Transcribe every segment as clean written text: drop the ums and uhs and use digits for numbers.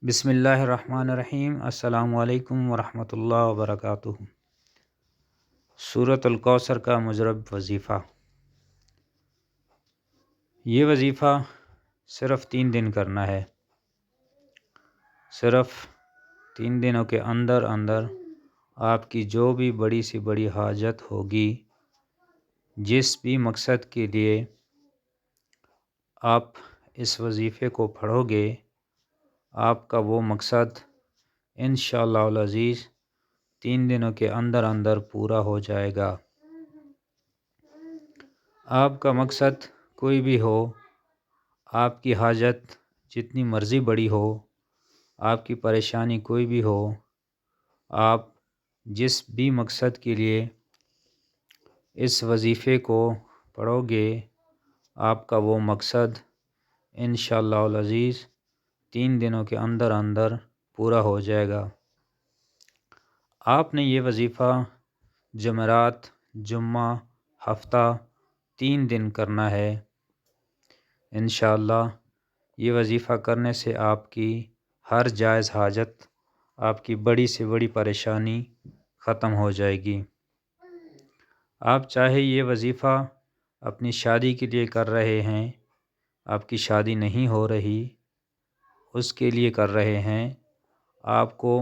بسم اللہ الرحمن الرحیم۔ السلام علیکم ورحمۃ اللہ وبرکاتہ۔ سورۃ الکوثر کا مضرب وظیفہ۔ یہ وظیفہ صرف 3 دن کرنا ہے۔ صرف 3 دنوں کے اندر آپ کی جو بھی بڑی سے بڑی حاجت ہوگی، جس بھی مقصد کے لیے آپ اس وظیفے کو پڑھو گے، آپ کا وہ مقصد انشاءاللہ العزیز 3 دنوں کے اندر پورا ہو جائے گا۔ آپ کا مقصد کوئی بھی ہو، آپ کی حاجت جتنی مرضی بڑی ہو، آپ کی پریشانی کوئی بھی ہو، آپ جس بھی مقصد کے لیے اس وظیفے کو پڑھو گے، آپ کا وہ مقصد انشاءاللہ العزیز 3 دنوں کے اندر پورا ہو جائے گا۔ آپ نے یہ وظیفہ جمعرات، جمعہ، ہفتہ 3 دن کرنا ہے۔ انشاءاللہ یہ وظیفہ کرنے سے آپ کی ہر جائز حاجت، آپ کی بڑی سے بڑی پریشانی ختم ہو جائے گی۔ آپ چاہے یہ وظیفہ اپنی شادی کے لیے کر رہے ہیں، آپ کی شادی نہیں ہو رہی، اس کے لیے کر رہے ہیں، آپ کو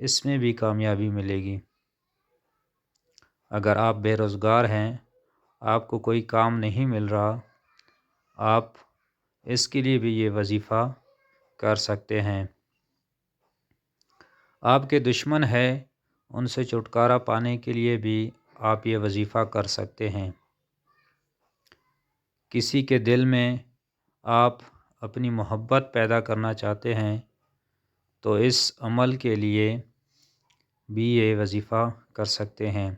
اس میں بھی کامیابی ملے گی۔ اگر آپ بے روزگار ہیں، آپ کو کوئی کام نہیں مل رہا، آپ اس کے لیے بھی یہ وظیفہ کر سکتے ہیں۔ آپ کے دشمن ہے، ان سے چھٹکارا پانے کے لیے بھی آپ یہ وظیفہ کر سکتے ہیں۔ کسی کے دل میں آپ اپنی محبت پیدا کرنا چاہتے ہیں تو اس عمل کے لیے بھی یہ وظیفہ کر سکتے ہیں۔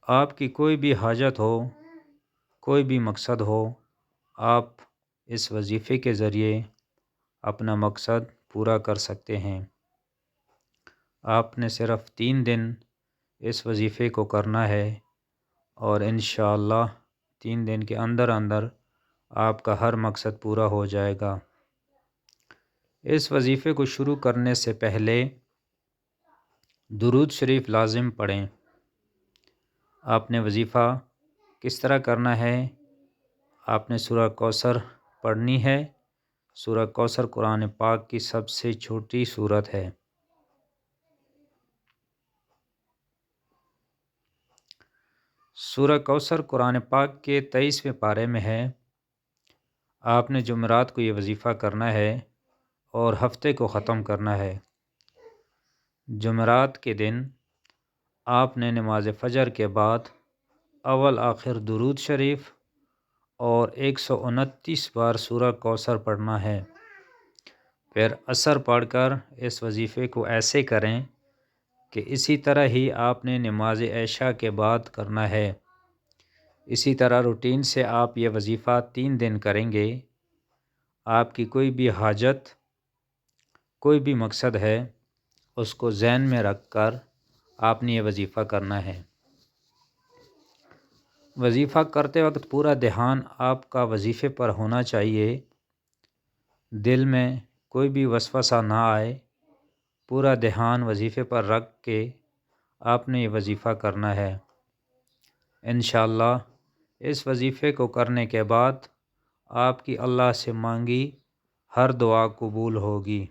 آپ کی کوئی بھی حاجت ہو، کوئی بھی مقصد ہو، آپ اس وظیفے کے ذریعے اپنا مقصد پورا کر سکتے ہیں۔ آپ نے صرف 3 دن اس وظیفے کو کرنا ہے اور انشاءاللہ 3 دن کے اندر آپ کا ہر مقصد پورا ہو جائے گا۔ اس وظیفے کو شروع کرنے سے پہلے درود شریف لازم پڑھیں۔ آپ نے وظیفہ کس طرح کرنا ہے؟ آپ نے سورہ کوثر پڑھنی ہے۔ سورہ کوثر قرآن پاک کی سب سے چھوٹی سورت ہے۔ سورہ کوثر قرآن پاک کے 23ویں پارے میں ہے۔ آپ نے جمعرات کو یہ وظیفہ کرنا ہے اور ہفتے کو ختم کرنا ہے۔ جمعرات کے دن آپ نے نماز فجر کے بعد اول آخر درود شریف اور 129 بار سورہ کوثر پڑھنا ہے۔ پھر عصر پڑھ کر اس وظیفے کو ایسے کریں کہ اسی طرح ہی آپ نے نماز عشاء کے بعد کرنا ہے۔ اسی طرح روٹین سے آپ یہ وظیفہ 3 دن کریں گے۔ آپ کی کوئی بھی حاجت، کوئی بھی مقصد ہے، اس کو ذہن میں رکھ کر آپ نے یہ وظیفہ کرنا ہے۔ وظیفہ کرتے وقت پورا دھیان آپ کا وظیفے پر ہونا چاہیے، دل میں کوئی بھی وسوسہ نہ آئے، پورا دھیان وظیفے پر رکھ کے آپ نے یہ وظیفہ کرنا ہے۔ انشاءاللہ اس وظیفے کو کرنے کے بعد آپ کی اللہ سے مانگی ہر دعا قبول ہوگی۔